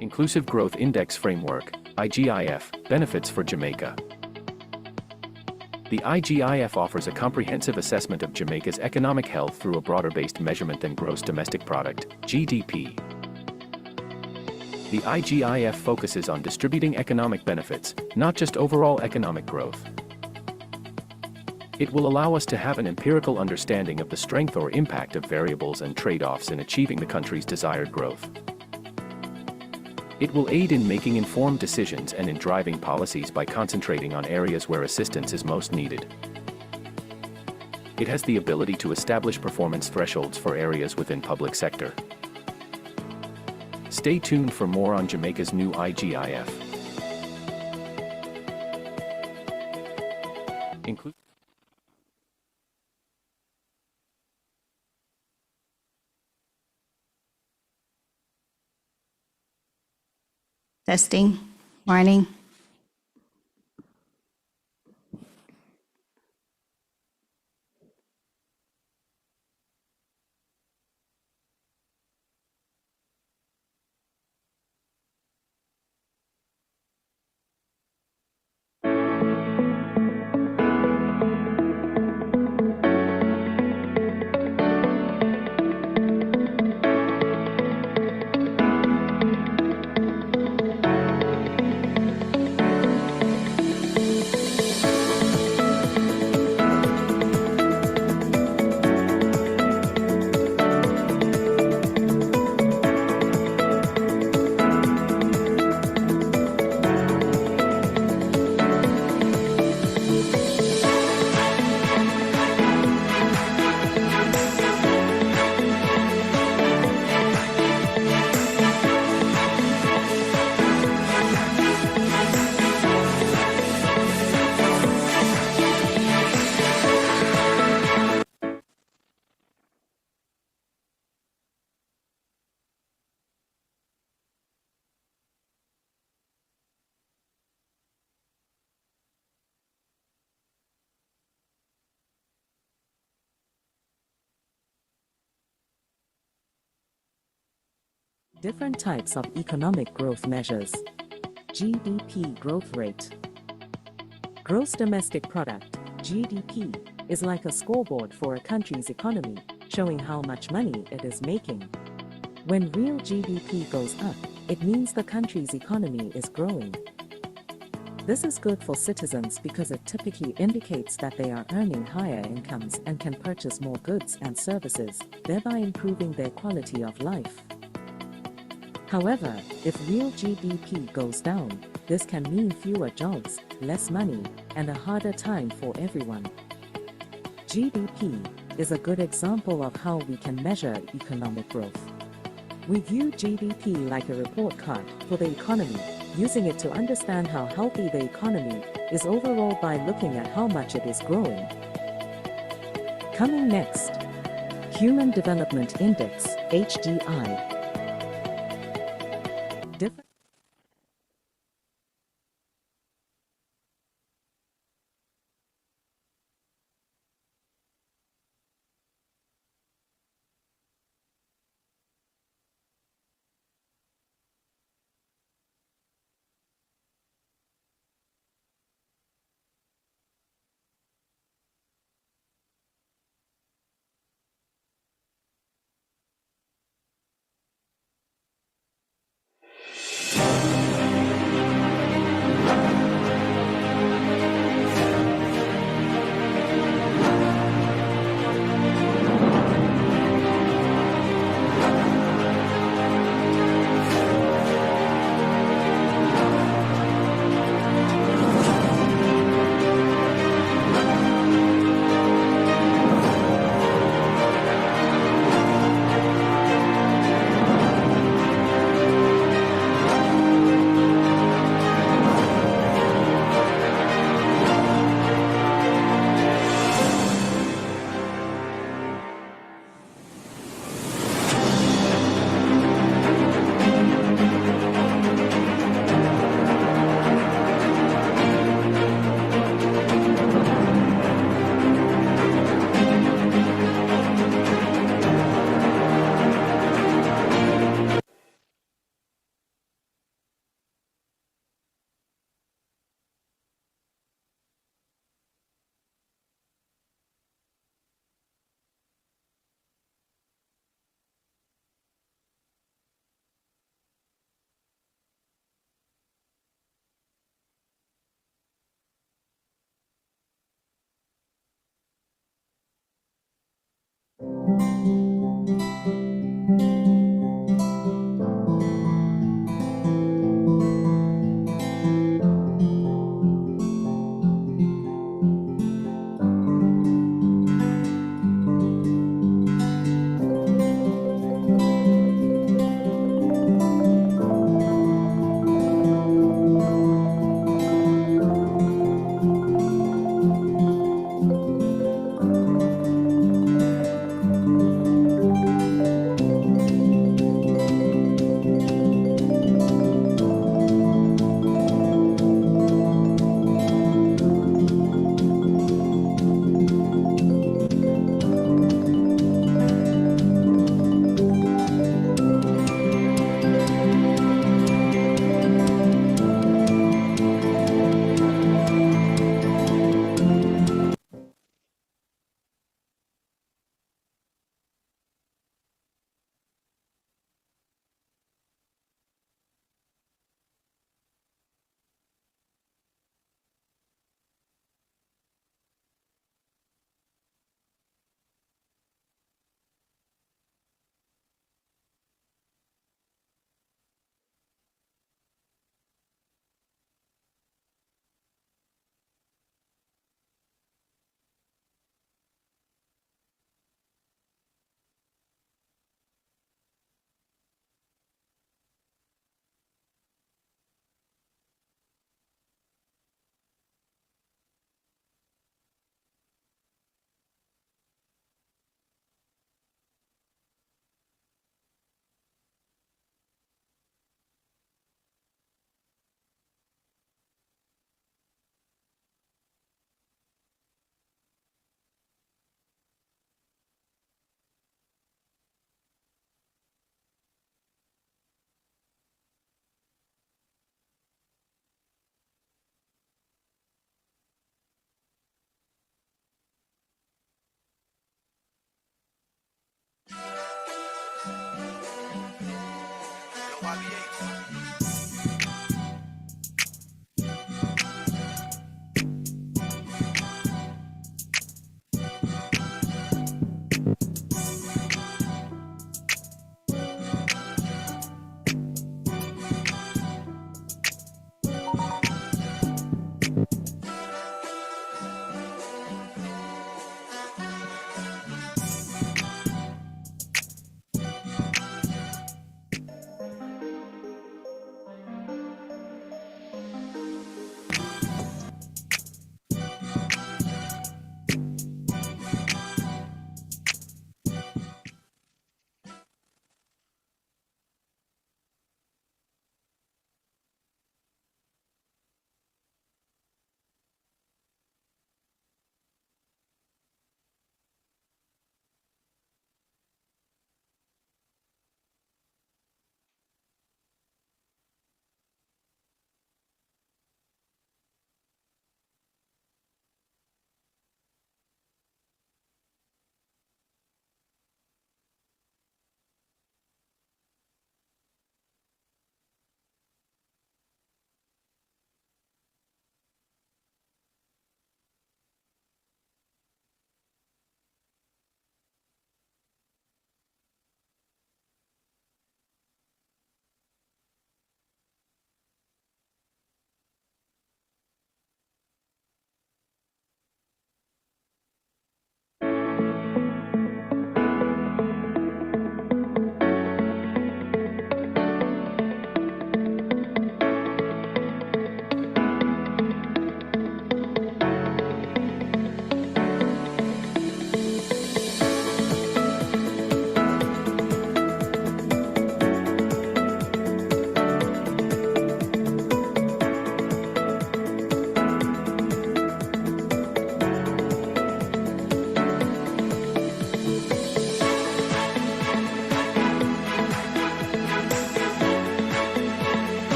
Inclusive Growth Index Framework, IGIF, benefits for Jamaica. The IGIF offers a comprehensive assessment of Jamaica's economic health through a broader-based measurement than gross domestic product, GDP. The IGIF focuses on distributing economic benefits, not just overall economic growth. It will allow us to have an empirical understanding of the strength or impact of variables and trade-offs in achieving the country's desired growth. It will aid in making informed decisions and in driving policies by concentrating on areas where assistance is most needed. It has the ability to establish performance thresholds for areas within public sector. Stay tuned for more on Jamaica's new IGIF. Testing. Morning. Different types of economic growth measures. GDP growth rate. Gross domestic product, GDP, is like a scoreboard for a country's economy, showing how much money it is making. When real GDP goes up, it means the country's economy is growing. This is good for citizens because it typically indicates that they are earning higher incomes and can purchase more goods and services, thereby improving their quality of life. However, if real GDP goes down, this can mean fewer jobs, less money, and a harder time for everyone. GDP is a good example of how we can measure economic growth. We view GDP like a report card for the economy, using it to understand how healthy the economy is overall by looking at how much it is growing. Coming next, Human Development Index, HDI. Different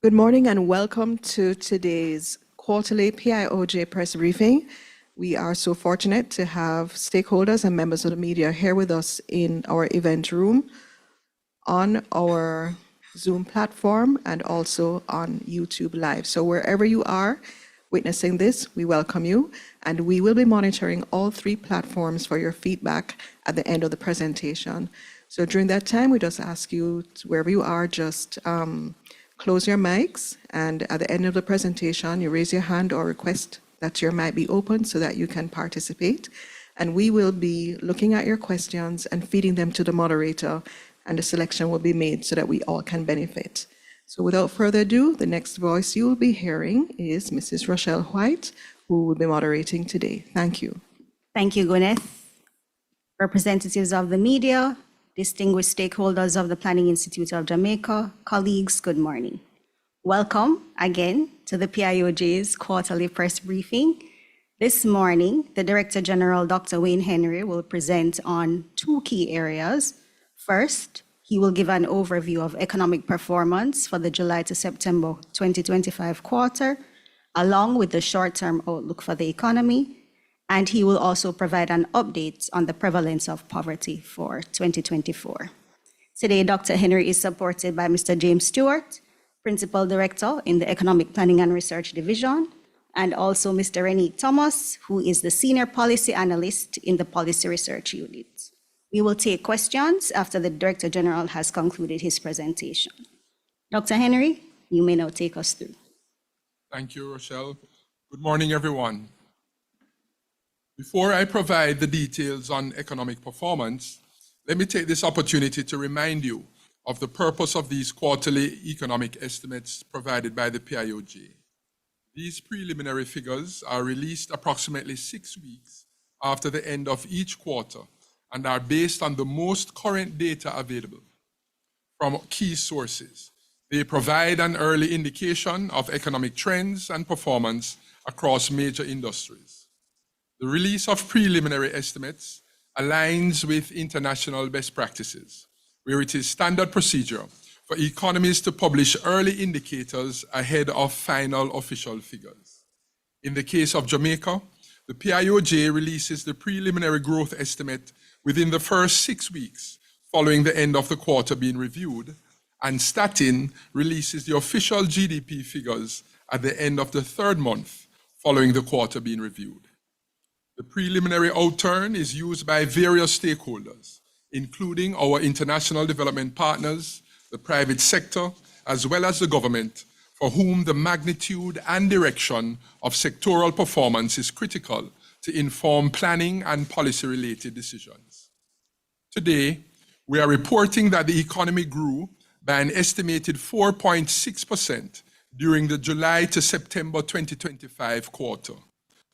Good morning and welcome to today's quarterly PIOJ press briefing. We are so fortunate to have stakeholders and members of the media here with us in our event room, on our Zoom platform, and also on YouTube Live. So wherever you are witnessing this, we welcome you, and we will be monitoring all three platforms for your feedback at the end of the presentation. So during that time, we just ask you, wherever you are, just close your mics, and at the end of the presentation, you raise your hand or request that your mic be open so that you can participate. And we will be looking at your questions and feeding them to the moderator, and the selection will be made so that we all can benefit. So without further ado, the next voice you will be hearing is Mrs. Rochelle White, who will be moderating today. Thank you. Thank you, Gwyneth. Representatives of the media, distinguished stakeholders of the Planning Institute of Jamaica, colleagues, good morning. Welcome again to the PIOJ's quarterly press briefing. This morning, the Director General, Dr. Wayne Henry, will present on two key areas. First, he will give an overview of economic performance for the July to September 2025 quarter, along with the short-term outlook for the economy. And he will also provide an update on the prevalence of poverty for 2024. Today, Dr. Henry is supported by Mr. James Stewart, Principal Director in the Economic Planning and Research Division, and also Mr. Renee Thomas, who is the Senior Policy Analyst in the Policy Research Unit. We will take questions after the Director General has concluded his presentation. Dr. Henry, you may now take us through. Thank you, Rochelle. Good morning, everyone. Before I provide the details on economic performance, let me take this opportunity to remind you of the purpose of these quarterly economic estimates provided by the PIOJ. These preliminary figures are released approximately 6 weeks after the end of each quarter and are based on the most current data available from key sources. They provide an early indication of economic trends and performance across major industries. The release of preliminary estimates aligns with international best practices, where it is standard procedure for economies to publish early indicators ahead of final official figures. In the case of Jamaica, the PIOJ releases the preliminary growth estimate within the first 6 weeks following the end of the quarter being reviewed, and Statin releases the official GDP figures at the end of the 3rd month following the quarter being reviewed. The preliminary outturn is used by various stakeholders, including our international development partners, the private sector, as well as the government, for whom the magnitude and direction of sectoral performance is critical to inform planning and policy-related decisions. Today, we are reporting that the economy grew by an estimated 4.6% during the July to September 2025 quarter,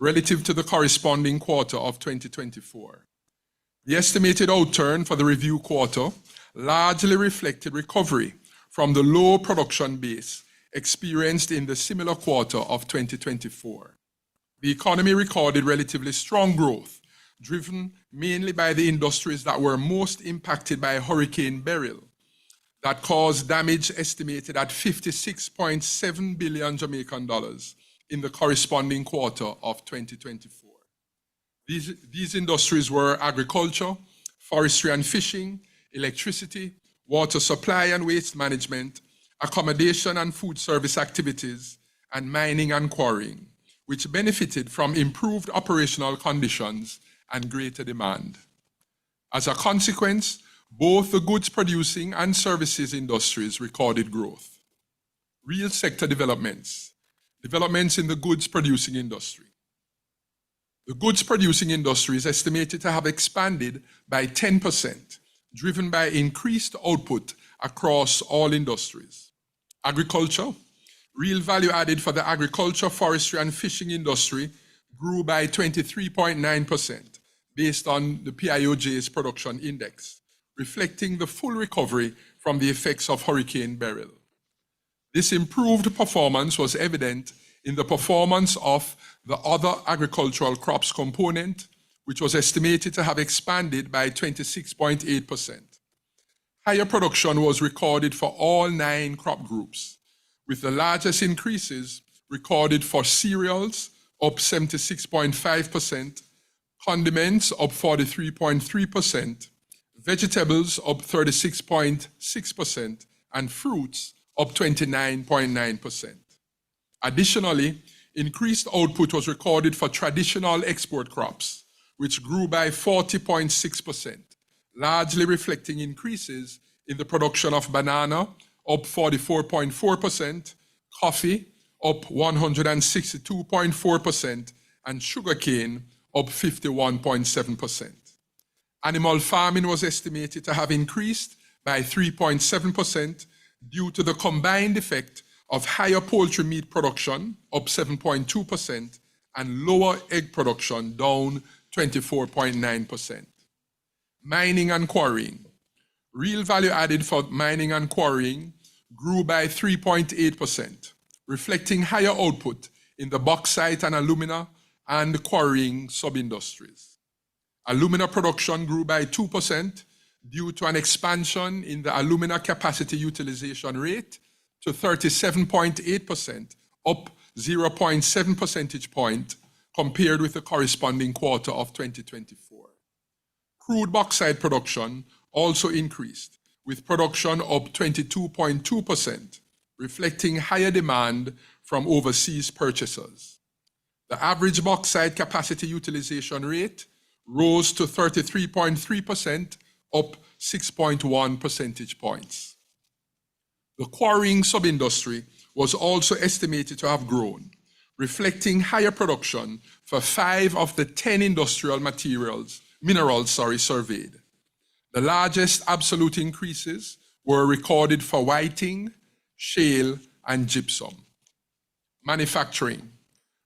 relative to the corresponding quarter of 2024. The estimated outturn for the review quarter largely reflected recovery from the low production base experienced in the similar quarter of 2024. The economy recorded relatively strong growth, driven mainly by the industries that were most impacted by Hurricane Beryl, that caused damage estimated at 56.7 billion Jamaican dollars in the corresponding quarter of 2024. These industries were agriculture, forestry and fishing, electricity, water supply and waste management, accommodation and food service activities, and mining and quarrying, which benefited from improved operational conditions and greater demand. As a consequence, both the goods producing and services industries recorded growth. Real sector developments in the goods producing industry. The goods producing industry is estimated to have expanded by 10%, driven by increased output across all industries. Agriculture, real value added for the agriculture, forestry, and fishing industry grew by 23.9% based on the PIOJ's production index, reflecting the full recovery from the effects of Hurricane Beryl. This improved performance was evident in the performance of the other agricultural crops component, which was estimated to have expanded by 26.8%. Higher production was recorded for all 9 crop groups, with the largest increases recorded for cereals, up 76.5%, condiments up 43.3%, vegetables up 36.6%, and fruits up 29.9%. Additionally, increased output was recorded for traditional export crops, which grew by 40.6%, largely reflecting increases in the production of banana, up 44.4%, coffee, up 162.4%, and sugarcane, up 51.7%. Animal farming was estimated to have increased by 3.7% due to the combined effect of higher poultry meat production, up 7.2%, and lower egg production, down 24.9%. Mining and quarrying. Real value added for mining and quarrying grew by 3.8%, reflecting higher output in the bauxite and alumina and quarrying sub-industries. Alumina production grew by 2% due to an expansion in the alumina capacity utilization rate to 37.8%, up 0.7 percentage point compared with the corresponding quarter of 2024. Crude bauxite production also increased, with production up 22.2%, reflecting higher demand from overseas purchasers. The average bauxite capacity utilization rate rose to 33.3%, up 6.1 percentage points. The quarrying sub-industry was also estimated to have grown, reflecting higher production for 5 of the 10 industrial minerals surveyed. The largest absolute increases were recorded for whiting, shale, and gypsum. Manufacturing.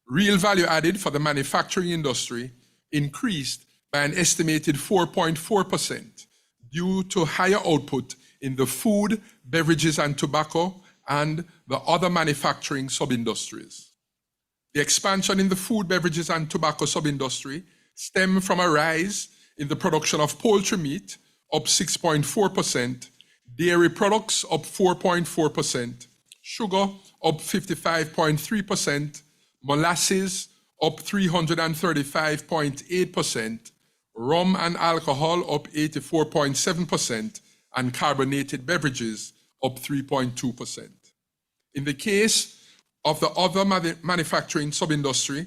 Real value added for the manufacturing industry increased by an estimated 4.4% due to higher output in the food, beverages, and tobacco, and the other manufacturing sub-industries. The expansion in the food, beverages, and tobacco sub-industry stemmed from a rise in the production of poultry meat, up 6.4%, dairy products up 4.4%, sugar up 55.3%, molasses up 335.8%, rum and alcohol up 84.7%, and carbonated beverages up 3.2%. In the case of the other manufacturing sub-industry,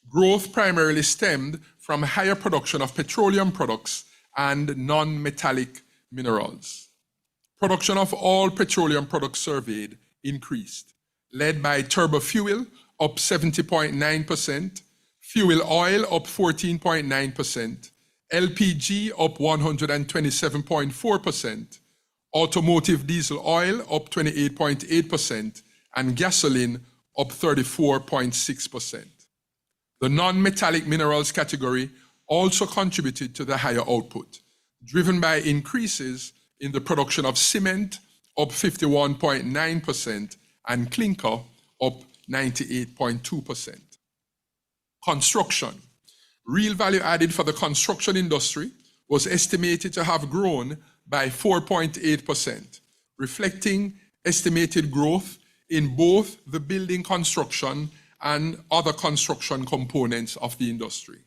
growth primarily stemmed from higher production of petroleum products and non-metallic minerals. Production of all petroleum products surveyed increased, led by turbo fuel up 70.9%, fuel oil up 14.9%, LPG up 127.4%, automotive diesel oil up 28.8%, and gasoline up 34.6%. The non-metallic minerals category also contributed to the higher output, driven by increases in the production of cement up 51.9% and clinker up 98.2%. Construction. Real value added for the construction industry was estimated to have grown by 4.8%, reflecting estimated growth in both the building construction and other construction components of the industry.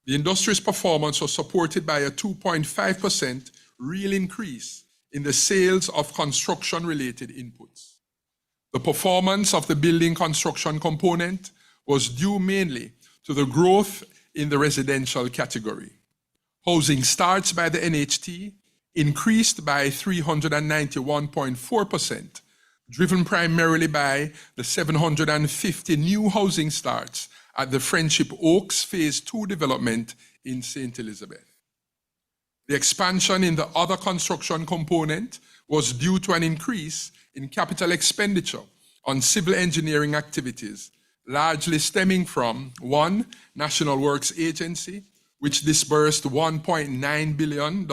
The industry's performance was supported by a 2.5% real increase in the sales of construction-related inputs. The performance of the building construction component was due mainly to the growth in the residential category. Housing starts by the NHT increased by 391.4%, driven primarily by the 750 new housing starts at the Friendship Oaks Phase 2 development in St. Elizabeth. The expansion in the other construction component was due to an increase in capital expenditure on civil engineering activities, largely stemming from 1. National Works Agency, which disbursed $1.9 billion,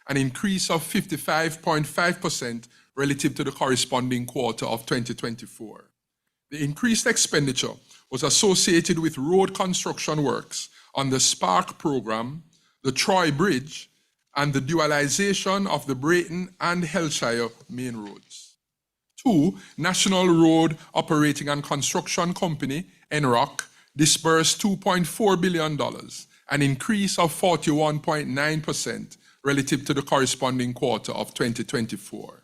an increase of 55.5% relative to the corresponding quarter of 2024. The increased expenditure was associated with road construction works on the Spark program, the Troy Bridge, and the dualization of the Brayton and Hellshire main roads. 2. National Road Operating and Construction Company, NROC, disbursed $2.4 billion, an increase of 41.9% relative to the corresponding quarter of 2024.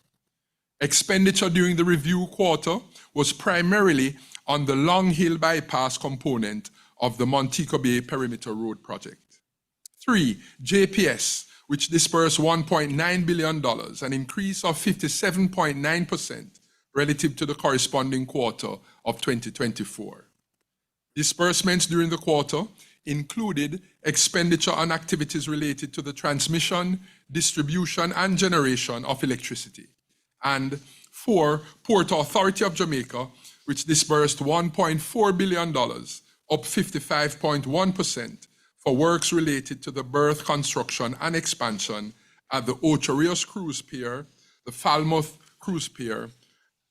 Expenditure during the review quarter was primarily on the Long Hill Bypass component of the Montego Bay Perimeter Road project. 3. JPS, which disbursed $1.9 billion, an increase of 57.9% relative to the corresponding quarter of 2024. Disbursements during the quarter included expenditure on activities related to the transmission, distribution, and generation of electricity. And 4. Port Authority of Jamaica, which disbursed $1.4 billion, up 55.1%, for works related to the berth construction and expansion at the Ocho Rios Cruise Pier, the Falmouth Cruise Pier,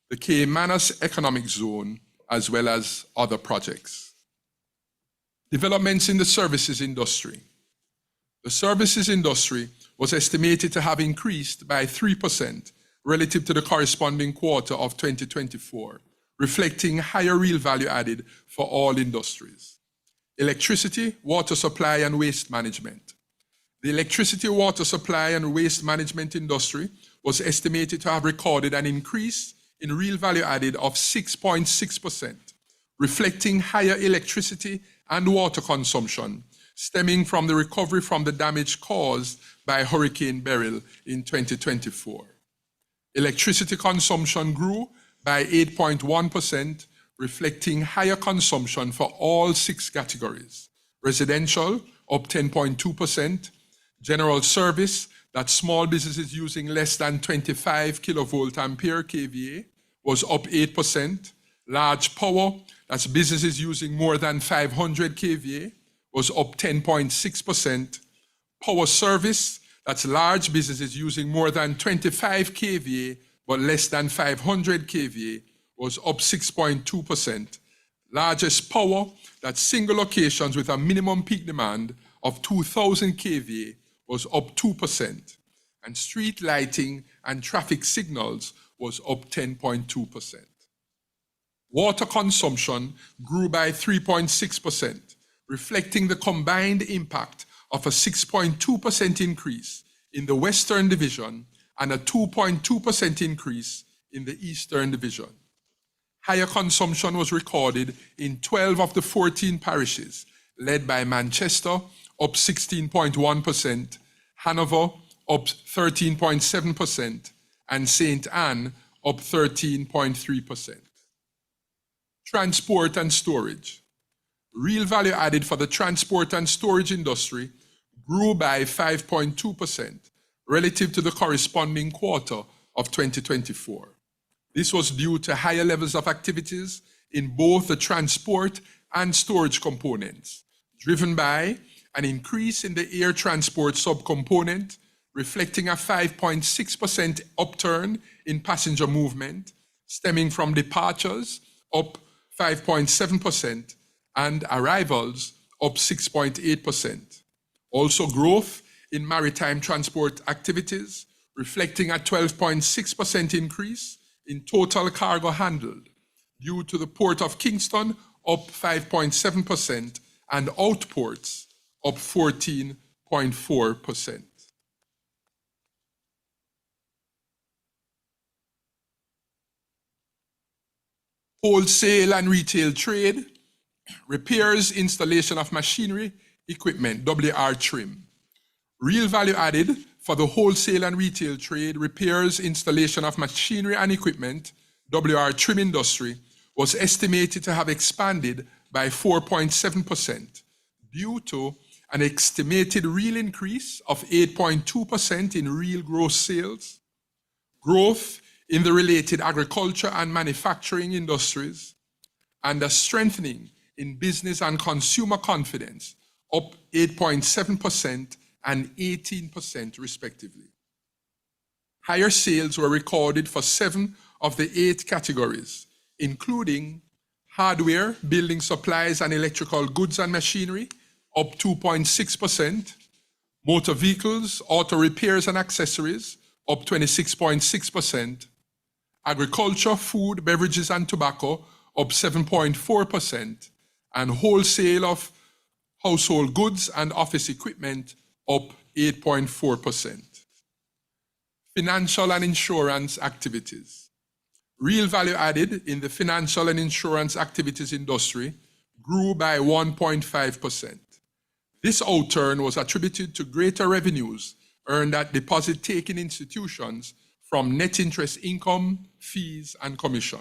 the Caymanas Economic Zone, as well as other projects. Developments in the services industry. The services industry was estimated to have increased by 3% relative to the corresponding quarter of 2024, reflecting higher real value added for all industries. Electricity, water supply, and waste management. The electricity, water supply, and waste management industry was estimated to have recorded an increase in real value added of 6.6%, reflecting higher electricity and water consumption stemming from the recovery from the damage caused by Hurricane Beryl in 2024. Electricity consumption grew by 8.1%, reflecting higher consumption for all 6 categories. Residential, up 10.2%. General service, that's small businesses using less than 25 kilovolt ampere kVA, was up 8%. Large power, that's businesses using more than 500 kVA, was up 10.6%. Power service, that's large businesses using more than 25 kVA but less than 500 kVA, was up 6.2%. Largest power, that's single locations with a minimum peak demand of 2,000 kVA, was up 2%. And street lighting and traffic signals was up 10.2%. Water consumption grew by 3.6%, reflecting the combined impact of a 6.2% increase in the Western Division and a 2.2% increase in the Eastern Division. Higher consumption was recorded in 12 of the 14 parishes, led by Manchester, up 16.1%, Hanover, up 13.7%, and St. Anne, up 13.3%. Transport and storage. Real value added for the transport and storage industry grew by 5.2% relative to the corresponding quarter of 2024. This was due to higher levels of activities in both the transport and storage components, driven by an increase in the air transport subcomponent, reflecting a 5.6% upturn in passenger movement, stemming from departures, up 5.7%, and arrivals, up 6.8%. Also growth in maritime transport activities, reflecting a 12.6% increase in total cargo handled, due to the Port of Kingston, up 5.7%, and outports, up 14.4%. Wholesale and retail trade, repairs, installation of machinery, equipment, WR trim. Real value added for the wholesale and retail trade, repairs, installation of machinery and equipment, WR trim industry, was estimated to have expanded by 4.7% due to an estimated real increase of 8.2% in real gross sales, growth in the related agriculture and manufacturing industries, and a strengthening in business and consumer confidence, up 8.7% and 18% respectively. Higher sales were recorded for 7 of the 8 categories, including hardware, building supplies, and electrical goods and machinery, up 2.6%, motor vehicles, auto repairs and accessories, up 26.6%, agriculture, food, beverages, and tobacco up 7.4%, and wholesale of household goods and office equipment up 8.4%. Financial and insurance activities. Real value added in the financial and insurance activities industry grew by 1.5%. This outturn was attributed to greater revenues earned at deposit-taking institutions from net interest income, fees, and commission.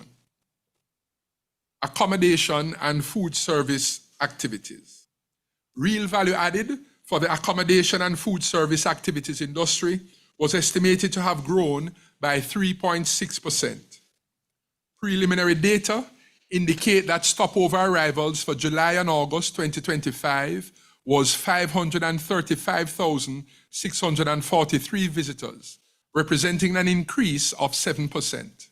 Accommodation and food service activities. Real value added for the accommodation and food service activities industry was estimated to have grown by 3.6%. Preliminary data indicate that stopover arrivals for July and August 2025 was 535,643 visitors, representing an increase of 7%.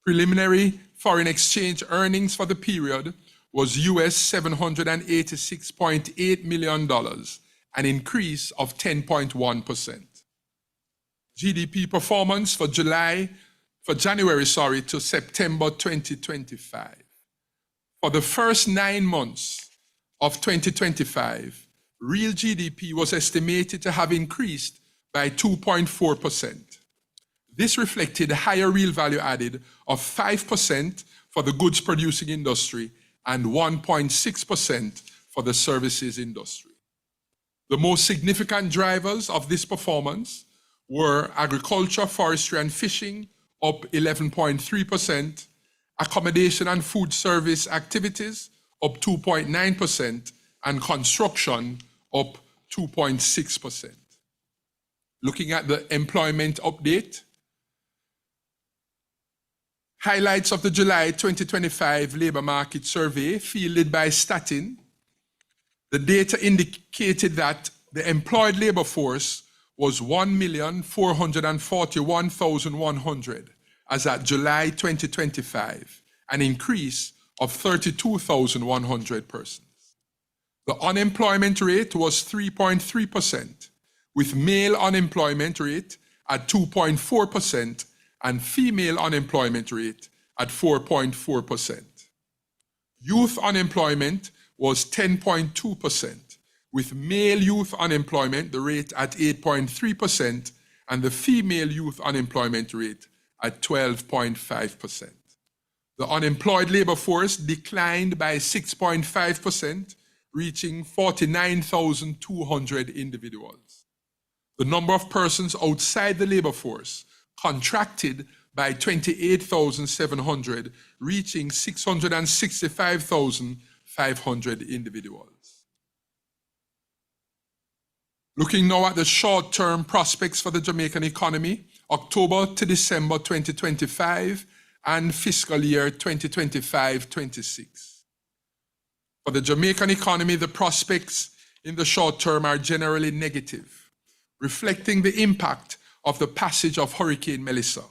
Preliminary foreign exchange earnings for the period was US $786.8 million, an increase of 10.1%. GDP performance for January to September 2025. For the first 9 months of 2025, real GDP was estimated to have increased by 2.4%. This reflected a higher real value added of 5% for the goods producing industry and 1.6% for the services industry. The most significant drivers of this performance were agriculture, forestry, and fishing, up 11.3%, accommodation and food service activities, up 2.9%, and construction, up 2.6%. Looking at the employment update, highlights of the July 2025 labor market survey fielded by Statin. The data indicated that the employed labor force was 1,441,100 as at July 2025, an increase of 32,100 persons. The unemployment rate was 3.3%, with male unemployment rate at 2.4% and female unemployment rate at 4.4%. Youth unemployment was 10.2%, with male youth unemployment, the rate at 8.3%, and the female youth unemployment rate at 12.5%. The unemployed labor force declined by 6.5%, reaching 49,200 individuals. The number of persons outside the labor force contracted by 28,700, reaching 665,500 individuals. Looking now at the short-term prospects for the Jamaican economy, October to December 2025 and fiscal year 2025-26. For the Jamaican economy, the prospects in the short term are generally negative, reflecting the impact of the passage of Hurricane Melissa.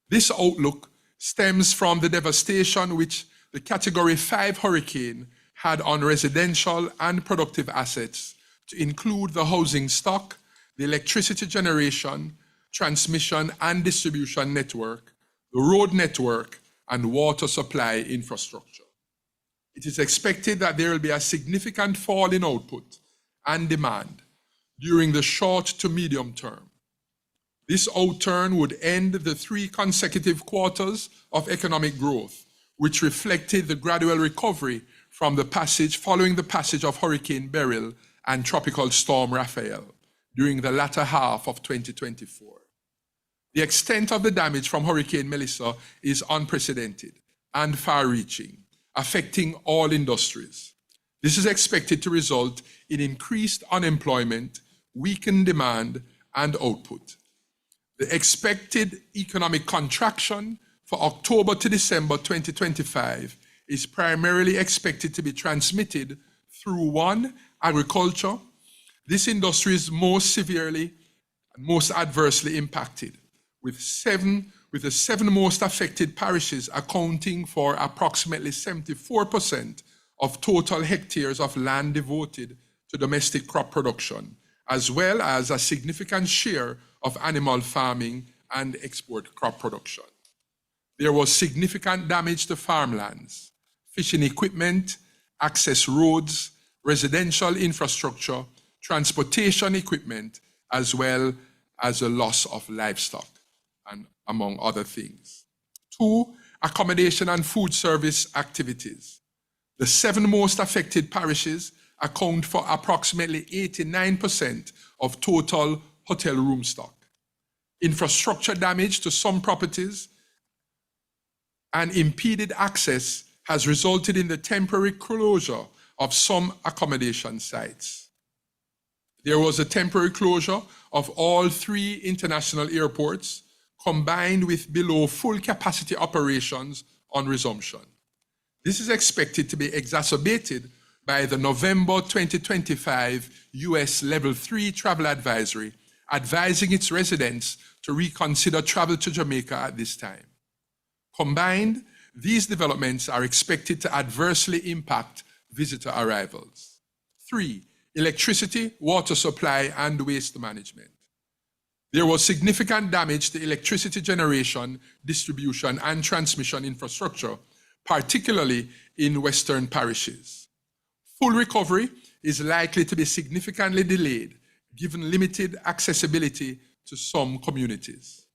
This outlook stems from the devastation which the Category 5 hurricane had on residential and productive assets, to include the housing stock, the electricity generation, transmission and distribution network, the road network, and water supply infrastructure. It is expected that there will be a significant fall in output and demand during the short to medium term. This outturn would end the 3 consecutive quarters of economic growth, which reflected the gradual recovery from following the passage of Hurricane Beryl and Tropical Storm Raphael during the latter half of 2024. The extent of the damage from Hurricane Melissa is unprecedented and far-reaching, affecting all industries. This is expected to result in increased unemployment, weakened demand, and output. The expected economic contraction for October to December 2025 is primarily expected to be transmitted through 1, agriculture. This industry is most severely and most adversely impacted, with the 7 most affected parishes accounting for approximately 74% of total hectares of land devoted to domestic crop production, as well as a significant share of animal farming and export crop production. There was significant damage to farmlands, fishing equipment, access roads, residential infrastructure, transportation equipment, as well as a loss of livestock, and among other things. 2, accommodation and food service activities. The 7 most affected parishes account for approximately 89% of total hotel room stock. Infrastructure damage to some properties and impeded access has resulted in the temporary closure of some accommodation sites. There was a temporary closure of all 3 international airports, combined with below full capacity operations on resumption. This is expected to be exacerbated by the November 2025 US Level 3 travel advisory, advising its residents to reconsider travel to Jamaica at this time. Combined, these developments are expected to adversely impact visitor arrivals. 3, electricity, water supply, and waste management. There was significant damage to electricity generation, distribution, and transmission infrastructure, particularly in western parishes. Full recovery is likely to be significantly delayed, given limited accessibility to some communities.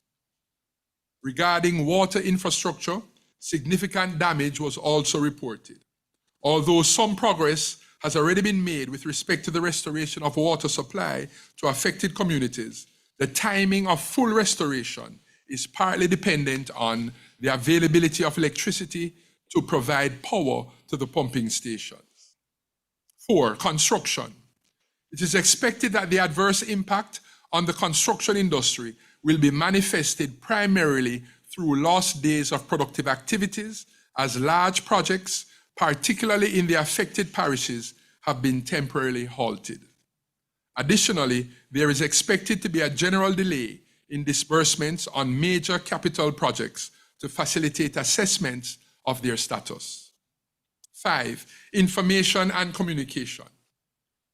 Regarding water infrastructure, significant damage was also reported. Although some progress has already been made with respect to the restoration of water supply to affected communities, the timing of full restoration is partly dependent on the availability of electricity to provide power to the pumping stations. 4, construction. It is expected that the adverse impact on the construction industry will be manifested primarily through lost days of productive activities, as large projects, particularly in the affected parishes, have been temporarily halted. Additionally, there is expected to be a general delay in disbursements on major capital projects to facilitate assessments of their status. 5, information and communication.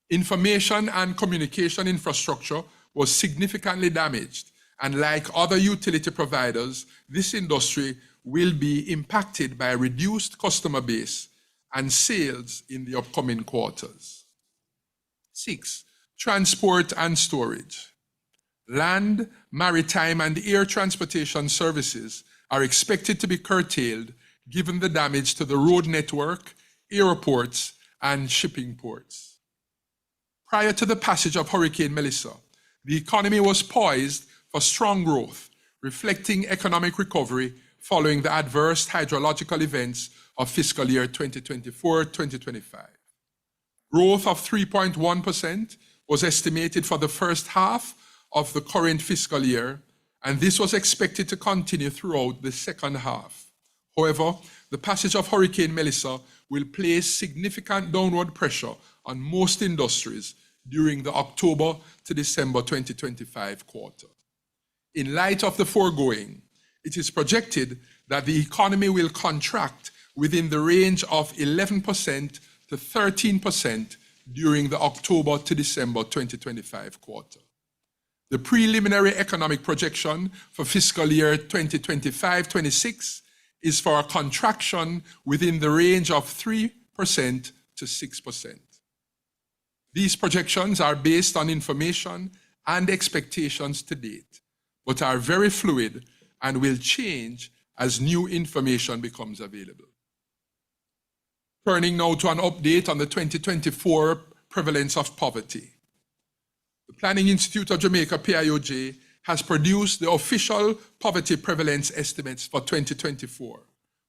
Information and communication infrastructure was significantly damaged, and like other utility providers, this industry will be impacted by a reduced customer base and sales in the upcoming quarters. 6, transport and storage. Land, maritime, and air transportation services are expected to be curtailed given the damage to the road network, airports, and shipping ports. Prior to the passage of Hurricane Melissa, the economy was poised for strong growth, reflecting economic recovery following the adverse hydrological events of fiscal year 2024-2025. Growth of 3.1% was estimated for the first half of the current fiscal year, and this was expected to continue throughout the second half. However, the passage of Hurricane Melissa will place significant downward pressure on most industries during the October to December 2025 quarter. In light of the foregoing, it is projected that the economy will contract within the range of 11% to 13% during the October to December 2025 quarter. The preliminary economic projection for fiscal year 2025-26 is for a contraction within the range of 3% to 6%. These projections are based on information and expectations to date, but are very fluid and will change as new information becomes available. Turning now to an update on the 2024 prevalence of poverty. The Planning Institute of Jamaica, PIOJ, has produced the official poverty prevalence estimates for 2024,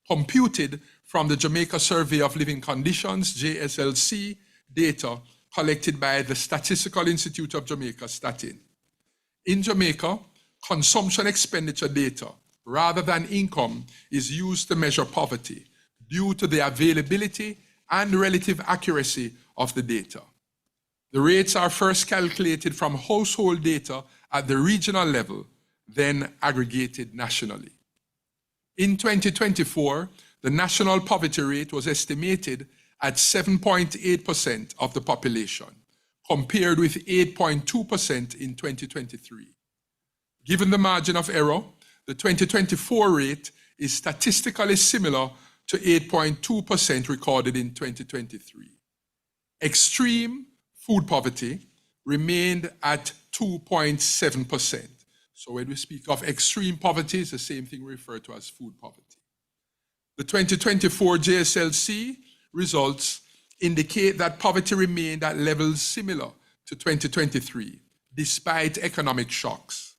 computed from the Jamaica Survey of Living Conditions, JSLC, data collected by the Statistical Institute of Jamaica, STATIN. In Jamaica, consumption expenditure data, rather than income, is used to measure poverty due to the availability and relative accuracy of the data. The rates are first calculated from household data at the regional level, then aggregated nationally. In 2024, the national poverty rate was estimated at 7.8% of the population, compared with 8.2% in 2023. Given the margin of error, the 2024 rate is statistically similar to 8.2% recorded in 2023. Extreme food poverty remained at 2.7%. So when we speak of extreme poverty, it's the same thing we refer to as food poverty. The 2024 JSLC results indicate that poverty remained at levels similar to 2023, despite economic shocks.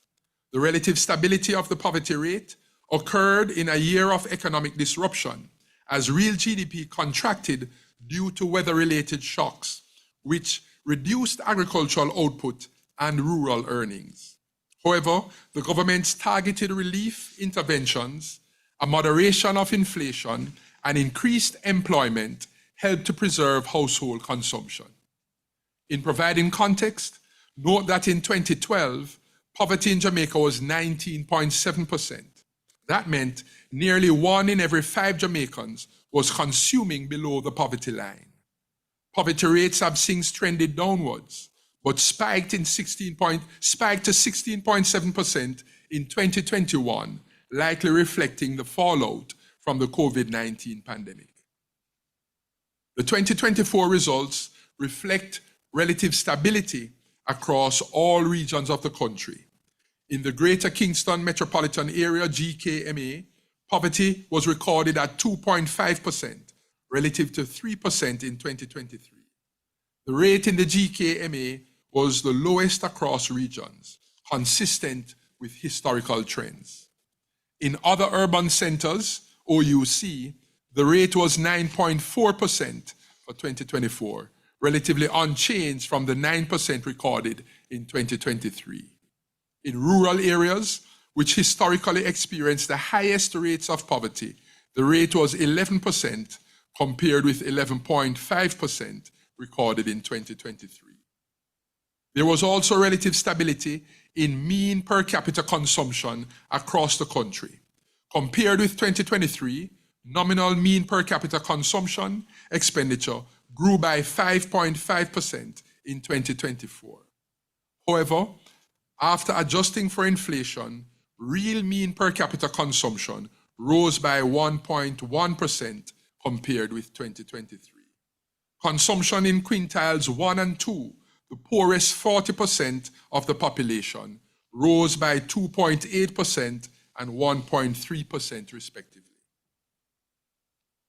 The relative stability of the poverty rate occurred in a year of economic disruption, as real GDP contracted due to weather-related shocks, which reduced agricultural output and rural earnings. However, the government's targeted relief interventions, a moderation of inflation, and increased employment helped to preserve household consumption. In providing context, note that in 2012, poverty in Jamaica was 19.7%. That meant nearly 1 in every 5 Jamaicans was consuming below the poverty line. Poverty rates have since trended downwards, but spiked to 16.7% in 2021, likely reflecting the fallout from the COVID-19 pandemic. The 2024 results reflect relative stability across all regions of the country. In the Greater Kingston Metropolitan Area, GKMA, poverty was recorded at 2.5%, relative to 3% in 2023. The rate in the GKMA was the lowest across regions, consistent with historical trends. In other urban centers, OUC, the rate was 9.4% for 2024, relatively unchanged from the 9% recorded in 2023. In rural areas, which historically experienced the highest rates of poverty, the rate was 11% compared with 11.5% recorded in 2023. There was also relative stability in mean per capita consumption across the country. Compared with 2023, nominal mean per capita consumption expenditure grew by 5.5% in 2024. However, after adjusting for inflation, real mean per capita consumption rose by 1.1% compared with 2023. Consumption in quintiles 1 and 2, the poorest 40% of the population, rose by 2.8% and 1.3% respectively.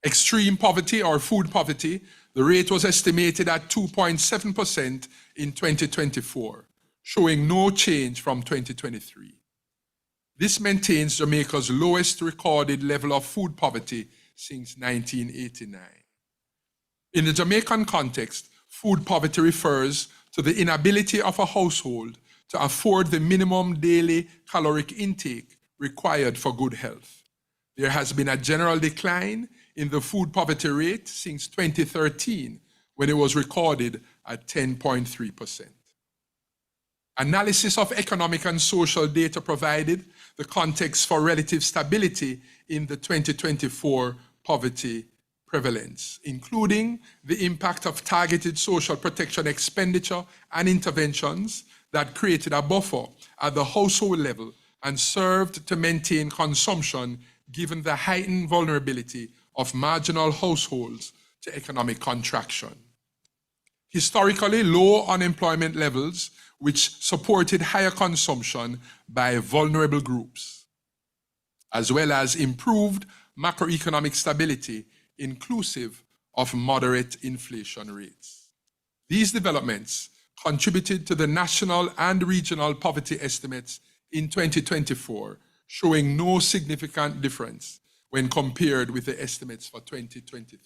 Extreme poverty or food poverty, the rate was estimated at 2.7% in 2024, showing no change from 2023. This maintains Jamaica's lowest recorded level of food poverty since 1989. In the Jamaican context, food poverty refers to the inability of a household to afford the minimum daily caloric intake required for good health. There has been a general decline in the food poverty rate since 2013, when it was recorded at 10.3%. Analysis of economic and social data provided the context for relative stability in the 2024 poverty prevalence, including the impact of targeted social protection expenditure and interventions that created a buffer at the household level and served to maintain consumption given the heightened vulnerability of marginal households to economic contraction. Historically low unemployment levels, which supported higher consumption by vulnerable groups, as well as improved macroeconomic stability inclusive of moderate inflation rates. These developments contributed to the national and regional poverty estimates in 2024, showing no significant difference when compared with the estimates for 2023.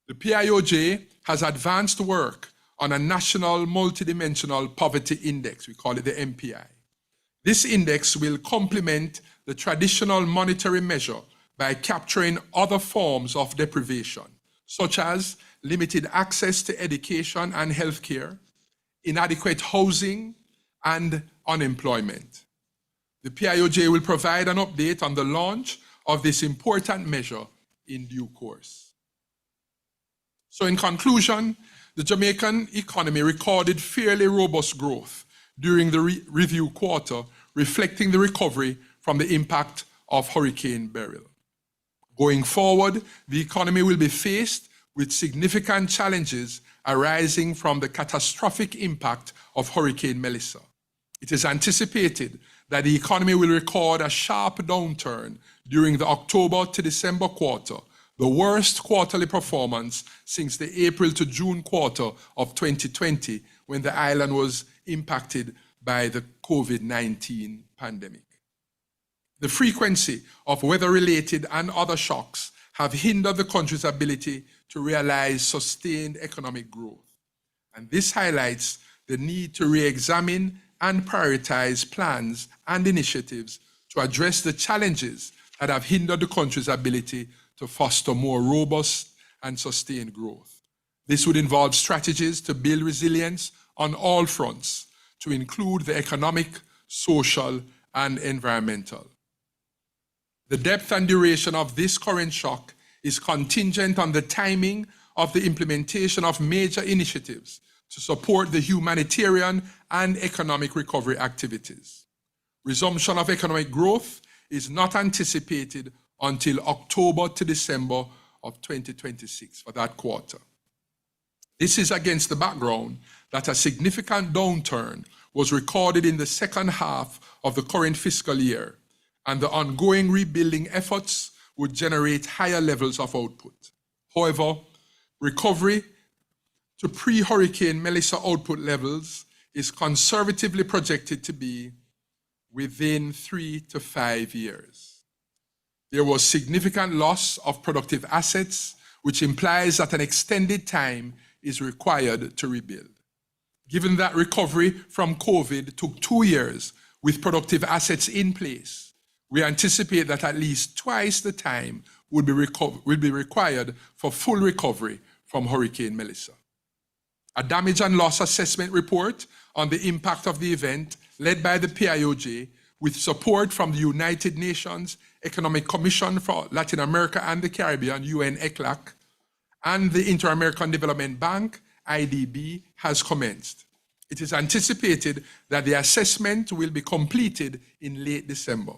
The PIOJ has advanced work on a national multidimensional poverty index, we call it the MPI. This index will complement the traditional monetary measure by capturing other forms of deprivation, such as limited access to education and healthcare, inadequate housing, and unemployment. The PIOJ will provide an update on the launch of this important measure in due course. So in conclusion, the Jamaican economy recorded fairly robust growth during the review quarter, reflecting the recovery from the impact of Hurricane Beryl. Going forward, the economy will be faced with significant challenges arising from the catastrophic impact of Hurricane Melissa. It is anticipated that the economy will record a sharp downturn during the October to December quarter, the worst quarterly performance since the April to June quarter of 2020, when the island was impacted by the COVID-19 pandemic. The frequency of weather-related and other shocks have hindered the country's ability to realize sustained economic growth. And this highlights the need to re-examine and prioritize plans and initiatives to address the challenges that have hindered the country's ability to foster more robust and sustained growth. This would involve strategies to build resilience on all fronts, to include the economic, social, and environmental. The depth and duration of this current shock is contingent on the timing of the implementation of major initiatives to support the humanitarian and economic recovery activities. Resumption of economic growth is not anticipated until October to December of 2026 for that quarter. This is against the background that a significant downturn was recorded in the second half of the current fiscal year, and the ongoing rebuilding efforts would generate higher levels of output. However, recovery to pre-Hurricane Melissa output levels is conservatively projected to be within 3 to 5 years. There was significant loss of productive assets, which implies that an extended time is required to rebuild. Given that recovery from COVID took 2 years with productive assets in place, we anticipate that at least twice the time will be required for full recovery from Hurricane Melissa. A damage and loss assessment report on the impact of the event, led by the PIOJ, with support from the United Nations Economic Commission for Latin America and the Caribbean, UNECLAC, and the Inter-American Development Bank, IDB, has commenced. It is anticipated that the assessment will be completed in late December.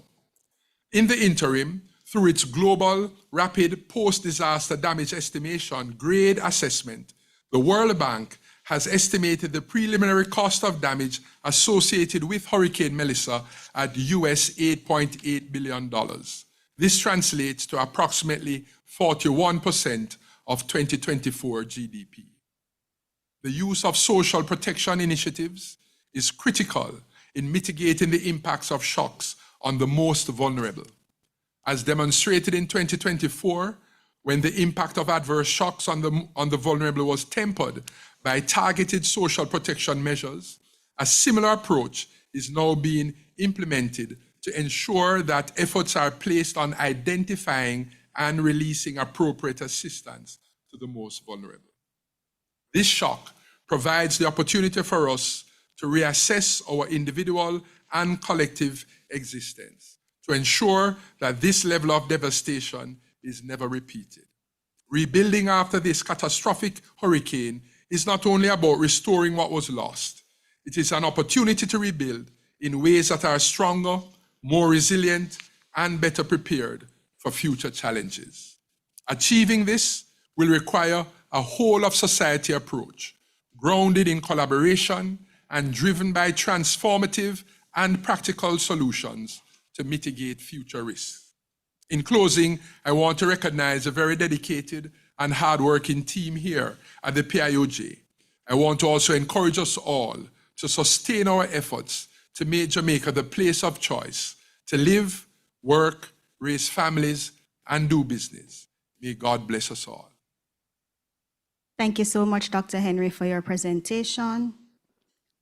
In the interim, through its global rapid post-disaster damage estimation grade assessment, the World Bank has estimated the preliminary cost of damage associated with Hurricane Melissa at US $8.8 billion. This translates to approximately 41% of 2024 GDP. The use of social protection initiatives is critical in mitigating the impacts of shocks on the most vulnerable. As demonstrated in 2024, when the impact of adverse shocks on the vulnerable was tempered by targeted social protection measures, a similar approach is now being implemented to ensure that efforts are placed on identifying and releasing appropriate assistance to the most vulnerable. This shock provides the opportunity for us to reassess our individual and collective existence, to ensure that this level of devastation is never repeated. Rebuilding after this catastrophic hurricane is not only about restoring what was lost, it is an opportunity to rebuild in ways that are stronger, more resilient, and better prepared for future challenges. Achieving this will require a whole of society approach, grounded in collaboration and driven by transformative and practical solutions to mitigate future risks. In closing, I want to recognize a very dedicated and hardworking team here at the PIOJ. I want to also encourage us all to sustain our efforts to make Jamaica the place of choice to live, work, raise families, and do business. May God bless us all. Thank you so much, Dr. Henry, for your presentation.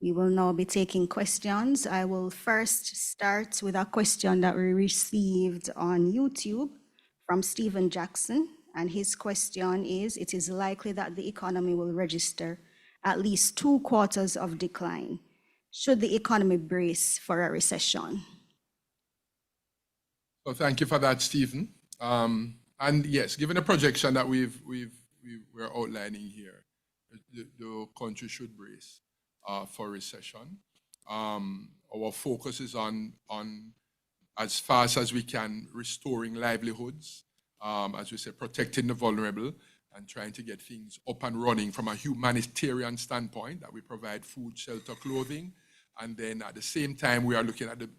We will now be taking questions. I will first start with a question that we received on YouTube from Stephen Jackson. And his question is, it is likely that the economy will register at least 2 quarters of decline. Should the economy brace for a recession? So thank you for that, Stephen. And yes, given the projection that we're outlining here, the country should brace for recession. Our focus is on as fast as we can, restoring livelihoods, as we say, protecting the vulnerable, and trying to get things up and running from a humanitarian standpoint, that we provide food, shelter, clothing. And then at the same time, we are looking at the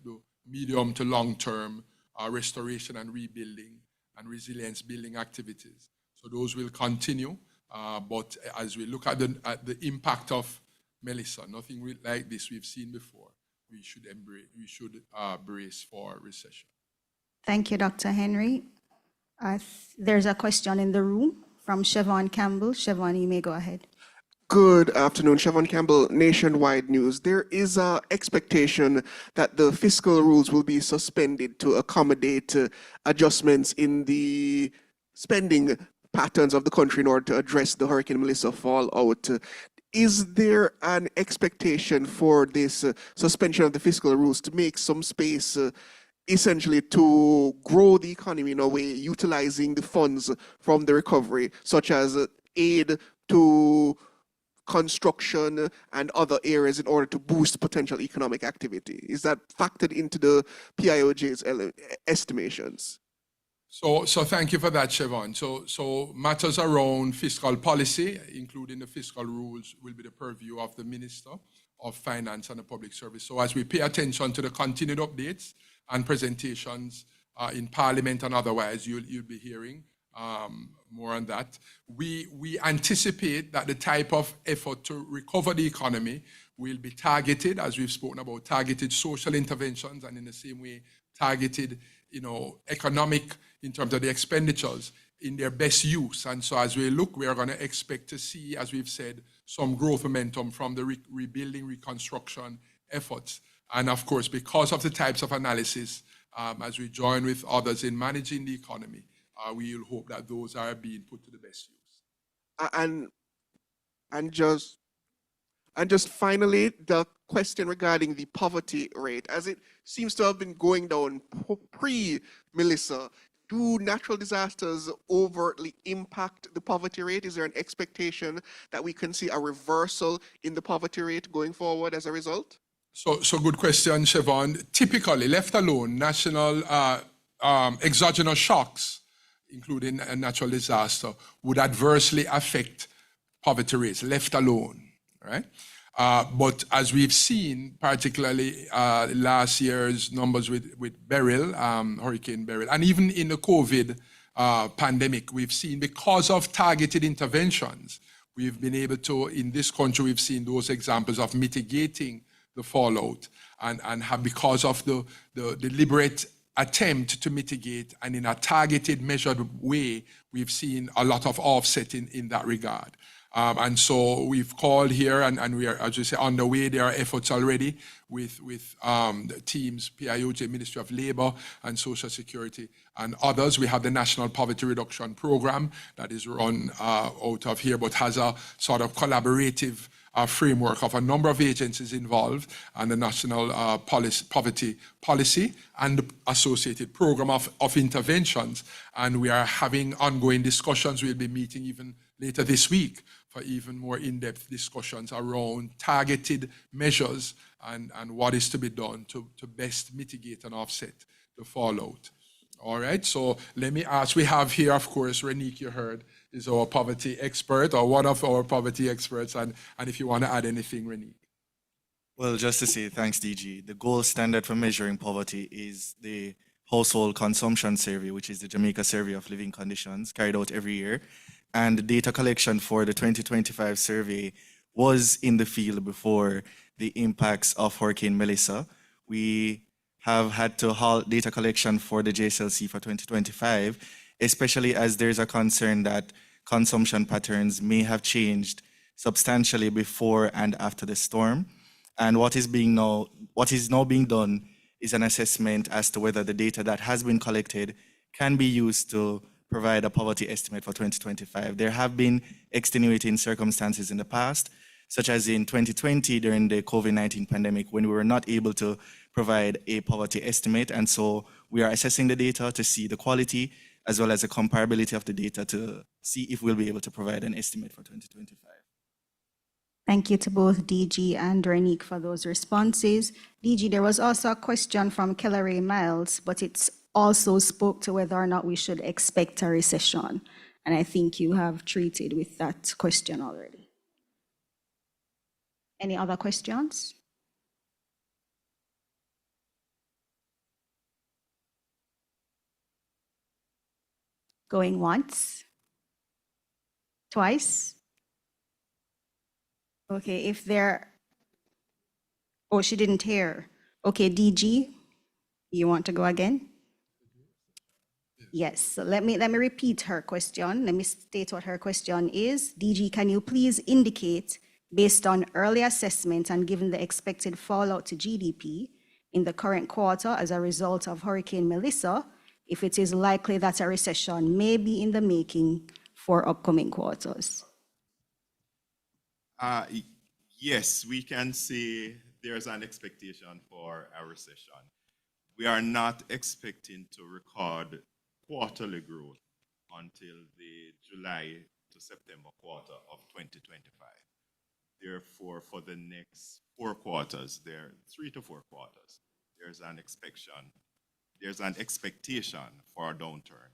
medium to long-term restoration and rebuilding and resilience building activities. So those will continue. But as we look at the impact of Melissa, nothing like this we've seen before, we should brace for recession. Thank you, Dr. Henry. There's a question in the room from Siobhan Campbell. Siobhan, you may go ahead. Good afternoon, Siobhan Campbell, Nationwide News. There is an expectation that the fiscal rules will be suspended to accommodate adjustments in the spending patterns of the country in order to address the Hurricane Melissa fallout. Is there an expectation for this suspension of the fiscal rules to make some space essentially to grow the economy in a way, utilizing the funds from the recovery, such as aid to construction and other areas in order to boost potential economic activity? Is that factored into the PIOJ's estimations? So thank you for that, Siobhan. So matters around fiscal policy, including the fiscal rules, will be the purview of the Minister of Finance and the Public Service. So as we pay attention to the continued updates and presentations in Parliament and otherwise, you'll be hearing more on that. We anticipate that the type of effort to recover the economy will be targeted, as we've spoken about, targeted social interventions, and in the same way, targeted, economic in terms of the expenditures in their best use. And so as we look, we are going to expect to see, as we've said, some growth momentum from the rebuilding, reconstruction efforts. And of course, because of the types of analysis, as we join with others in managing the economy, we will hope that those are being put to the best use. And just finally, the question regarding the poverty rate, as it seems to have been going down pre-Melissa, do natural disasters overtly impact the poverty rate? Is there an expectation that we can see a reversal in the poverty rate going forward as a result? So good question, Siobhan. Typically, left alone, national exogenous shocks, including a natural disaster, would adversely affect poverty rates, left alone, right? But as we've seen, particularly last year's numbers with Beryl, Hurricane Beryl, and even in the COVID pandemic, we've seen, because of targeted interventions, we've been able to, in this country, we've seen those examples of mitigating the fallout, and have, because of the deliberate attempt to mitigate, and in a targeted, measured way, we've seen a lot of offset in that regard. And so we've called here, and we are, as you say, on the way. There are efforts already with the teams, PIOJ, Ministry of Labor and Social Security, and others. We have the National Poverty Reduction Program that is run out of here, but has a sort of collaborative framework of a number of agencies involved, and the National Poverty Policy and the associated program of interventions. And we are having ongoing discussions. We'll be meeting even later this week for even more in-depth discussions around targeted measures and what is to be done to best mitigate and offset the fallout. All right, so let me ask, we have here, of course, Renique, you heard, is our poverty expert, or one of our poverty experts, and if you want to add anything, Renique. Well, just to say, thanks, DG. The gold standard for measuring poverty is the Household Consumption Survey, which is the Jamaica Survey of Living Conditions, carried out every year. And the data collection for the 2025 survey was in the field before the impacts of Hurricane Melissa. We have had to halt data collection for the JSLC for 2025, especially as there's a concern that consumption patterns may have changed substantially before and after the storm. And what is now being done is an assessment as to whether the data that has been collected can be used to provide a poverty estimate for 2025. There have been extenuating circumstances in the past, such as in 2020 during the COVID-19 pandemic, when we were not able to provide a poverty estimate. And so we are assessing the data to see the quality as well as the comparability of the data to see if we'll be able to provide an estimate for 2025. Thank you to both DG and Renique for those responses. DG, there was also a question from Kelleray Miles, but it's also spoke to whether or not we should expect a recession. And I think you have treated with that question already. Any other questions? Going once? Twice? Okay, if there, oh, she didn't hear. Okay, DG, you want to go again? Yes, so let me repeat her question. Let me state what her question is. DG, can you please indicate, based on early assessment and given the expected fallout to GDP in the current quarter as a result of Hurricane Melissa, if it is likely that a recession may be in the making for upcoming quarters? Yes, we can say there's an expectation for a recession. We are not expecting to record quarterly growth until the July to September quarter of 2025. Therefore, for the next 4 quarters, 3 to 4 quarters, there's an expectation for a downturn.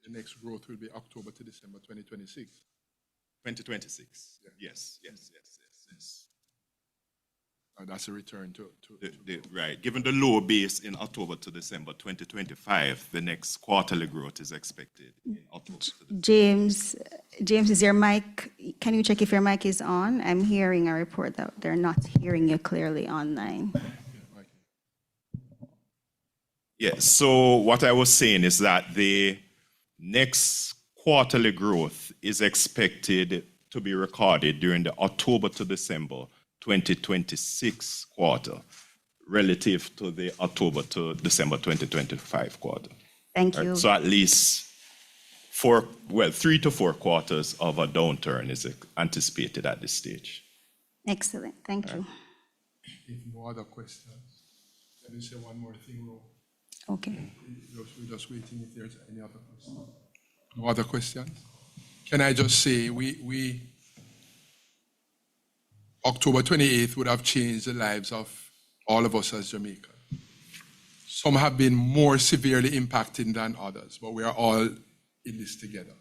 The next growth will be October to December 2026. 2026. Yeah. Yes. That's a return to Right. Given the low base in October to December 2025, the next quarterly growth is expected in October to December. James, is your mic, can you check if your mic is on? I'm hearing a report that they're not hearing you clearly online. Yeah, so what I was saying is that the next quarterly growth is expected to be recorded during the October to December 2026 quarter relative to the October to December 2025 quarter. Thank Right, you. so at least 3 to 4 quarters of a downturn is anticipated at this stage. Excellent, thank you. If no other questions, let me say one more thing, Ro. Okay. We're just waiting if there's any other questions. No other questions? Can I just say, October 28th would have changed the lives of all of us as Jamaica. Some have been more severely impacted than others, but we are all in this together.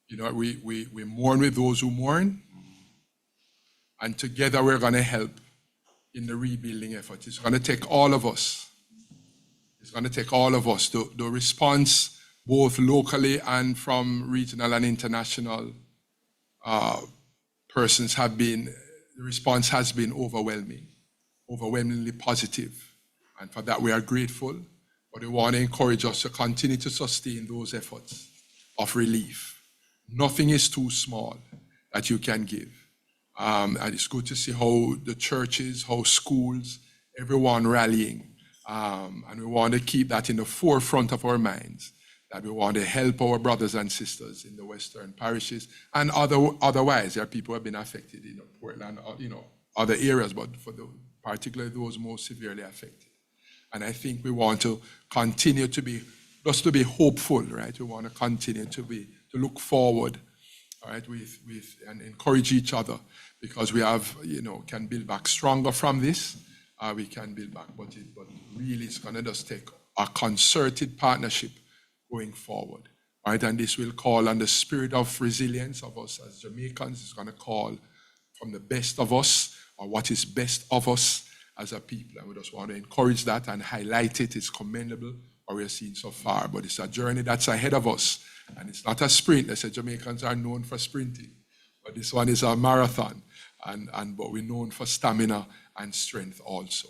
You know, we mourn with those who mourn, and together we're going to help in the rebuilding effort. It's going to take all of us. It's going to take all of us. The response, both locally and from regional and international persons the response has been overwhelmingly positive. And for that we are grateful, but we want to encourage us to continue to sustain those efforts of relief. Nothing is too small that you can give. And it's good to see how the churches, how schools, everyone rallying. And we want to keep that in the forefront of our minds, that we want to help our brothers and sisters in the Western parishes and otherwise. There are people who have been affected in Portland, other areas, but particularly those most severely affected. And I think we want to continue to be hopeful, right? We want to continue to look forward, all right, and encourage each other, because we have, can build back stronger from this. We can build back, but really it's going to just take a concerted partnership going forward, right? And this will call on the spirit of resilience of us as Jamaicans. It's going to call from the best of us, or what is best of us as a people. And we just want to encourage that and highlight it. It's commendable what we're seeing so far, but it's a journey that's ahead of us. And it's not a sprint. They say Jamaicans are known for sprinting, but this one is a marathon. But we're known for stamina and strength also.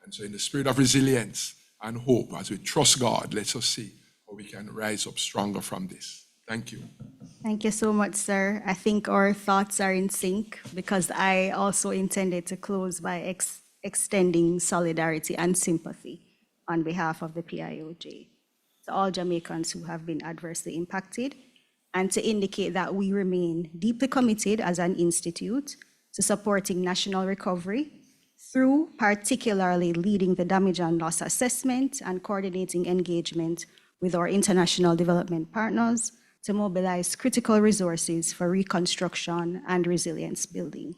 And so in the spirit of resilience and hope, as we trust God, let us see how we can rise up stronger from this. Thank you. Thank you so much, sir. I think our thoughts are in sync, because I also intended to close by extending solidarity and sympathy on behalf of the PIOJ to all Jamaicans who have been adversely impacted, and to indicate that we remain deeply committed as an institute to supporting national recovery through particularly leading the damage and loss assessment and coordinating engagement with our international development partners to mobilize critical resources for reconstruction and resilience building.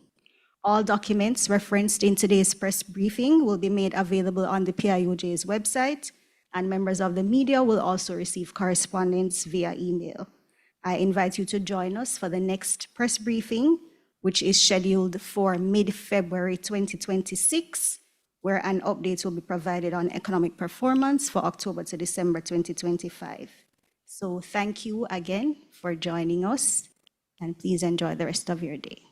All documents referenced in today's press briefing will be made available on the PIOJ's website, and members of the media will also receive correspondence via email. I invite you to join us for the next press briefing, which is scheduled for mid-February 2026, where an update will be provided on economic performance for October to December 2025. So thank you again for joining us, and please enjoy the rest of your day.